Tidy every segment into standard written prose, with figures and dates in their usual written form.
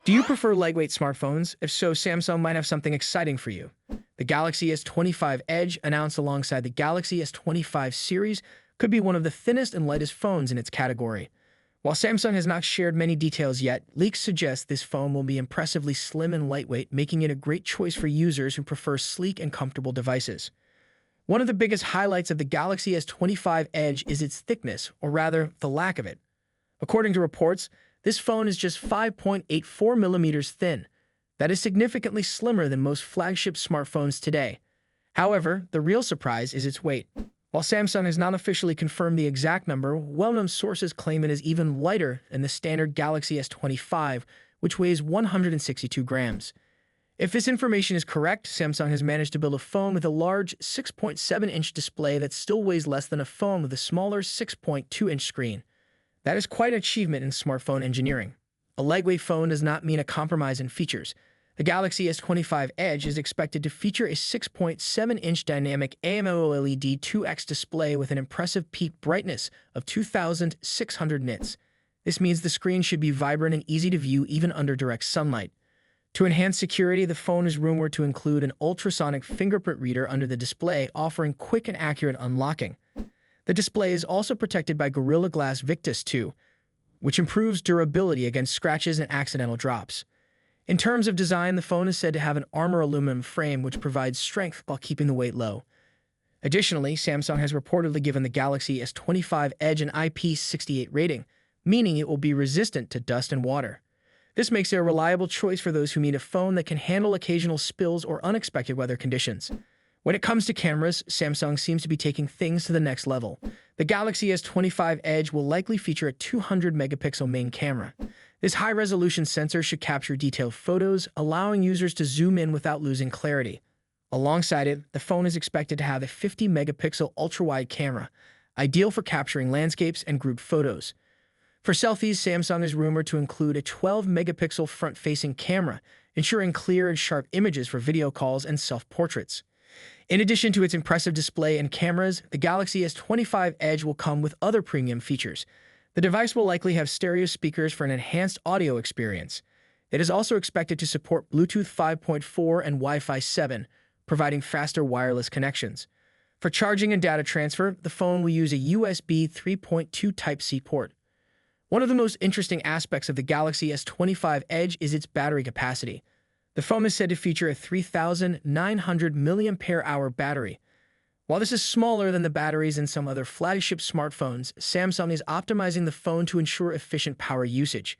Do you prefer lightweight smartphones? If so, Samsung might have something exciting for you. The Galaxy S25 Edge, announced alongside the Galaxy S25 series, could be one of the thinnest and lightest phones in its category. While Samsung has not shared many details yet, leaks suggest this phone will be impressively slim and lightweight, making it a great choice for users who prefer sleek and comfortable devices. One of the biggest highlights of the Galaxy S25 Edge is its thickness, or rather, the lack of it. According to reports, this phone is just 5.84 millimeters thin. That is significantly slimmer than most flagship smartphones today. However, the real surprise is its weight. While Samsung has not officially confirmed the exact number, well-known sources claim it is even lighter than the standard Galaxy S25, which weighs 162 grams. If this information is correct, Samsung has managed to build a phone with a large 6.7-inch display that still weighs less than a phone with a smaller 6.2-inch screen. That is quite an achievement in smartphone engineering. A lightweight phone does not mean a compromise in features. The Galaxy S25 Edge is expected to feature a 6.7-inch dynamic AMOLED 2X display with an impressive peak brightness of 2,600 nits. This means the screen should be vibrant and easy to view even under direct sunlight. To enhance security, the phone is rumored to include an ultrasonic fingerprint reader under the display, offering quick and accurate unlocking. The display is also protected by Gorilla Glass Victus 2, which improves durability against scratches and accidental drops. In terms of design, the phone is said to have an armor aluminum frame which provides strength while keeping the weight low. Additionally, Samsung has reportedly given the Galaxy S25 Edge an IP68 rating, meaning it will be resistant to dust and water. This makes it a reliable choice for those who need a phone that can handle occasional spills or unexpected weather conditions. When it comes to cameras, Samsung seems to be taking things to the next level. The Galaxy S25 Edge will likely feature a 200-megapixel main camera. This high-resolution sensor should capture detailed photos, allowing users to zoom in without losing clarity. Alongside it, the phone is expected to have a 50-megapixel ultra-wide camera, ideal for capturing landscapes and group photos. For selfies, Samsung is rumored to include a 12-megapixel front-facing camera, ensuring clear and sharp images for video calls and self-portraits. In addition to its impressive display and cameras, the Galaxy S25 Edge will come with other premium features. The device will likely have stereo speakers for an enhanced audio experience. It is also expected to support Bluetooth 5.4 and Wi-Fi 7, providing faster wireless connections. For charging and data transfer, the phone will use a USB 3.2 Type-C port. One of the most interesting aspects of the Galaxy S25 Edge is its battery capacity. The phone is said to feature a 3,900 mAh battery. While this is smaller than the batteries in some other flagship smartphones, Samsung is optimizing the phone to ensure efficient power usage.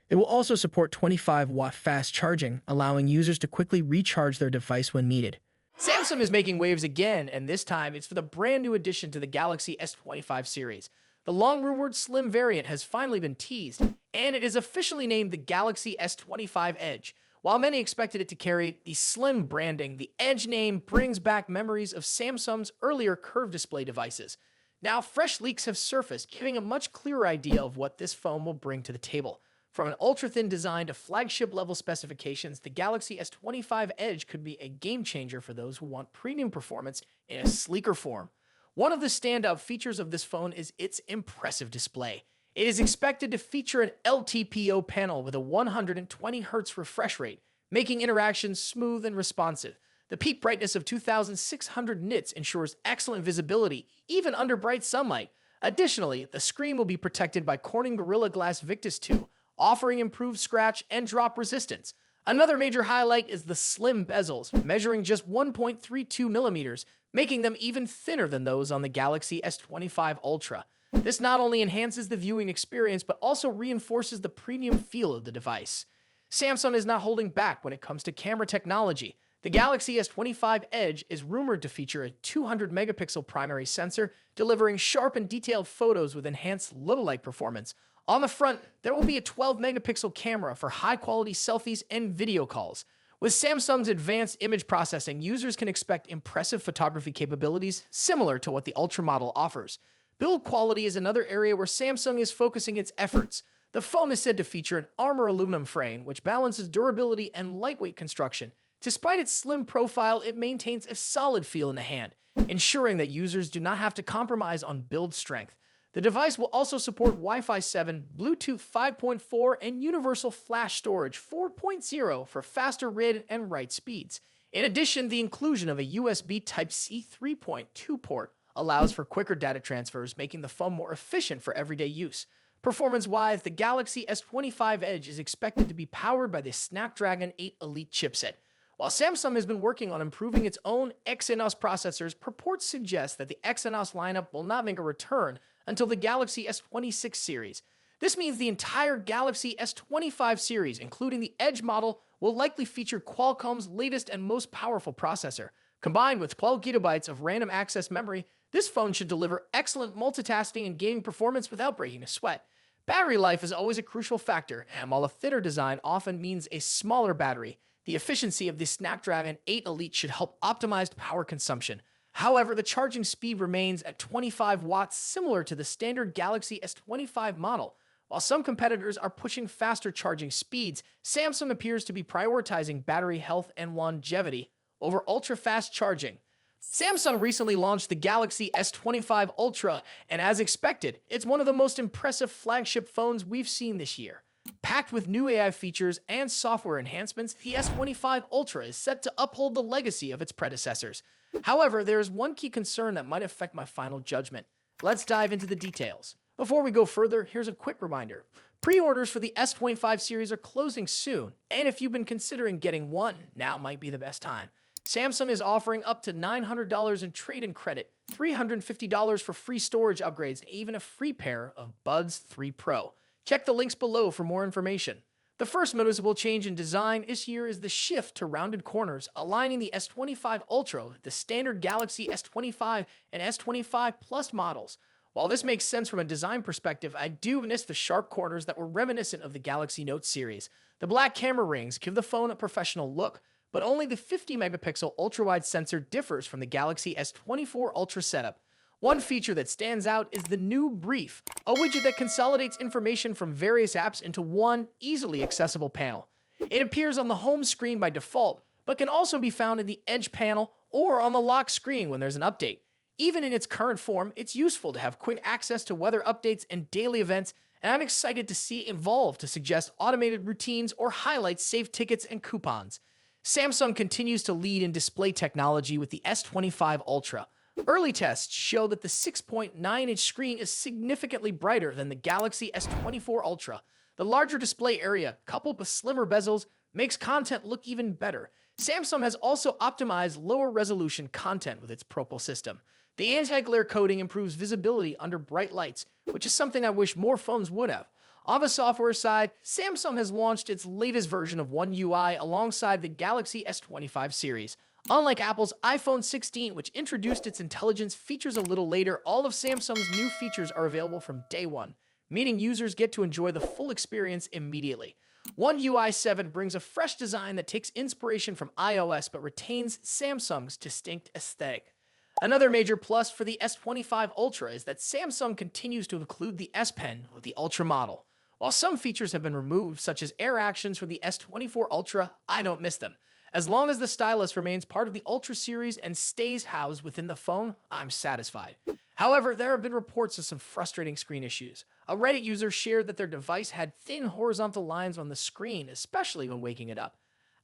It will also support 25-watt fast charging, allowing users to quickly recharge their device when needed. Samsung is making waves again, and this time it's for the brand new addition to the Galaxy S25 series. The long-rumored slim variant has finally been teased, and it is officially named the Galaxy S25 Edge. While many expected it to carry the slim branding, the Edge name brings back memories of Samsung's earlier curved display devices. Now, fresh leaks have surfaced, giving a much clearer idea of what this phone will bring to the table. From an ultra-thin design to flagship-level specifications, the Galaxy S25 Edge could be a game-changer for those who want premium performance in a sleeker form. One of the standout features of this phone is its impressive display. It is expected to feature an LTPO panel with a 120Hz refresh rate, making interactions smooth and responsive. The peak brightness of 2,600 nits ensures excellent visibility, even under bright sunlight. Additionally, the screen will be protected by Corning Gorilla Glass Victus 2, offering improved scratch and drop resistance. Another major highlight is the slim bezels, measuring just 1.32 millimeters, making them even thinner than those on the Galaxy S25 Ultra. This not only enhances the viewing experience, but also reinforces the premium feel of the device. Samsung is not holding back when it comes to camera technology. The Galaxy S25 Edge is rumored to feature a 200-megapixel primary sensor, delivering sharp and detailed photos with enhanced low light performance. On the front, there will be a 12-megapixel camera for high-quality selfies and video calls. With Samsung's advanced image processing, users can expect impressive photography capabilities similar to what the Ultra model offers. Build quality is another area where Samsung is focusing its efforts. The phone is said to feature an armor aluminum frame, which balances durability and lightweight construction. Despite its slim profile, it maintains a solid feel in the hand, ensuring that users do not have to compromise on build strength. The device will also support Wi-Fi 7, Bluetooth 5.4, and Universal Flash Storage 4.0 for faster read and write speeds. In addition, the inclusion of a USB Type-C 3.2 port allows for quicker data transfers, making the phone more efficient for everyday use. Performance-wise, the Galaxy S25 Edge is expected to be powered by the Snapdragon 8 Elite chipset. While Samsung has been working on improving its own Exynos processors, reports suggest that the Exynos lineup will not make a return until the Galaxy S26 series. This means the entire Galaxy S25 series, including the Edge model, will likely feature Qualcomm's latest and most powerful processor. Combined with 12 GB of random access memory, this phone should deliver excellent multitasking and gaming performance without breaking a sweat. Battery life is always a crucial factor, and while a thinner design often means a smaller battery, the efficiency of the Snapdragon 8 Elite should help optimize power consumption. However, the charging speed remains at 25 watts, similar to the standard Galaxy S25 model. While some competitors are pushing faster charging speeds, Samsung appears to be prioritizing battery health and longevity over ultra-fast charging. Samsung recently launched the Galaxy S25 Ultra, and as expected, it's one of the most impressive flagship phones we've seen this year. Packed with new AI features and software enhancements, the S25 Ultra is set to uphold the legacy of its predecessors. However, there is one key concern that might affect my final judgment. Let's dive into the details. Before we go further, here's a quick reminder. Pre-orders for the S25 series are closing soon, and if you've been considering getting one, now might be the best time. Samsung is offering up to $900 in trade-in credit, $350 for free storage upgrades, and even a free pair of Buds 3 Pro. Check the links below for more information. The first noticeable change in design this year is the shift to rounded corners, aligning the S25 Ultra with the standard Galaxy S25 and S25 Plus models. While this makes sense from a design perspective, I do miss the sharp corners that were reminiscent of the Galaxy Note series. The black camera rings give the phone a professional look, but only the 50-megapixel ultra-wide sensor differs from the Galaxy S24 Ultra setup. One feature that stands out is the new Brief, a widget that consolidates information from various apps into one easily accessible panel. It appears on the home screen by default, but can also be found in the Edge panel or on the lock screen when there's an update. Even in its current form, it's useful to have quick access to weather updates and daily events, and I'm excited to see it evolve to suggest automated routines or highlight saved tickets and coupons. Samsung continues to lead in display technology with the S25 Ultra. Early tests show that the 6.9-inch screen is significantly brighter than the Galaxy S24 Ultra. The larger display area, coupled with slimmer bezels, makes content look even better. Samsung has also optimized lower resolution content with its Propel system. The anti-glare coating improves visibility under bright lights, which is something I wish more phones would have. On the software side, Samsung has launched its latest version of One UI alongside the Galaxy S25 series. Unlike Apple's iPhone 16, which introduced its intelligence features a little later, all of Samsung's new features are available from day one, meaning users get to enjoy the full experience immediately. One UI 7 brings a fresh design that takes inspiration from iOS but retains Samsung's distinct aesthetic. Another major plus for the S25 Ultra is that Samsung continues to include the S Pen with the Ultra model. While some features have been removed, such as air actions from the S24 Ultra, I don't miss them. As long as the stylus remains part of the Ultra series and stays housed within the phone, I'm satisfied. However, there have been reports of some frustrating screen issues. A Reddit user shared that their device had thin horizontal lines on the screen, especially when waking it up.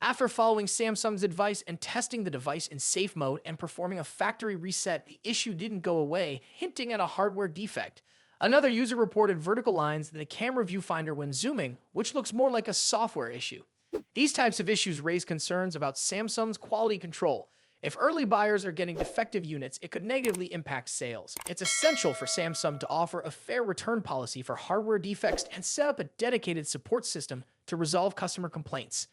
After following Samsung's advice and testing the device in safe mode and performing a factory reset, the issue didn't go away, hinting at a hardware defect. Another user reported vertical lines in the camera viewfinder when zooming, which looks more like a software issue. These types of issues raise concerns about Samsung's quality control. If early buyers are getting defective units, it could negatively impact sales. It's essential for Samsung to offer a fair return policy for hardware defects and set up a dedicated support system to resolve customer complaints.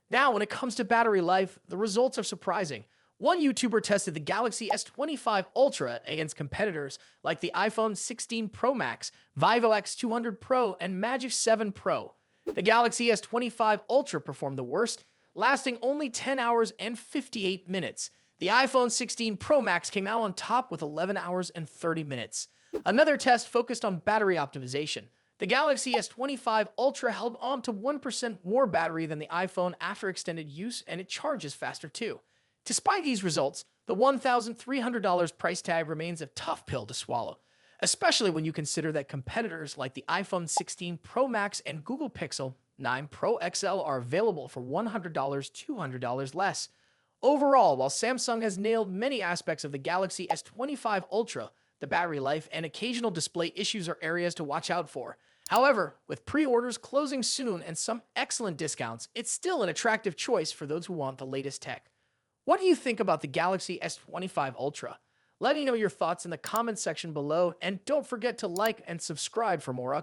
Now, when it comes to battery life, the results are surprising. One YouTuber tested the Galaxy S25 Ultra against competitors like the iPhone 16 Pro Max, Vivo X200 Pro, and Magic 7 Pro. The Galaxy S25 Ultra performed the worst, lasting only 10 hours and 58 minutes. The iPhone 16 Pro Max came out on top with 11 hours and 30 minutes. Another test focused on battery optimization. The Galaxy S25 Ultra held on to 1% more battery than the iPhone after extended use, and it charges faster too. Despite these results, the $1,300 price tag remains a tough pill to swallow. especially when you consider that competitors like the iPhone 16 Pro Max and Google Pixel 9 Pro XL are available for $100, $200 less. Overall, while Samsung has nailed many aspects of the Galaxy S25 Ultra, the battery life and occasional display issues are areas to watch out for. However, with pre-orders closing soon and some excellent discounts, it's still an attractive choice for those who want the latest tech. What do you think about the Galaxy S25 Ultra? Let me know your thoughts in the comments section below, and don't forget to like and subscribe for more updates.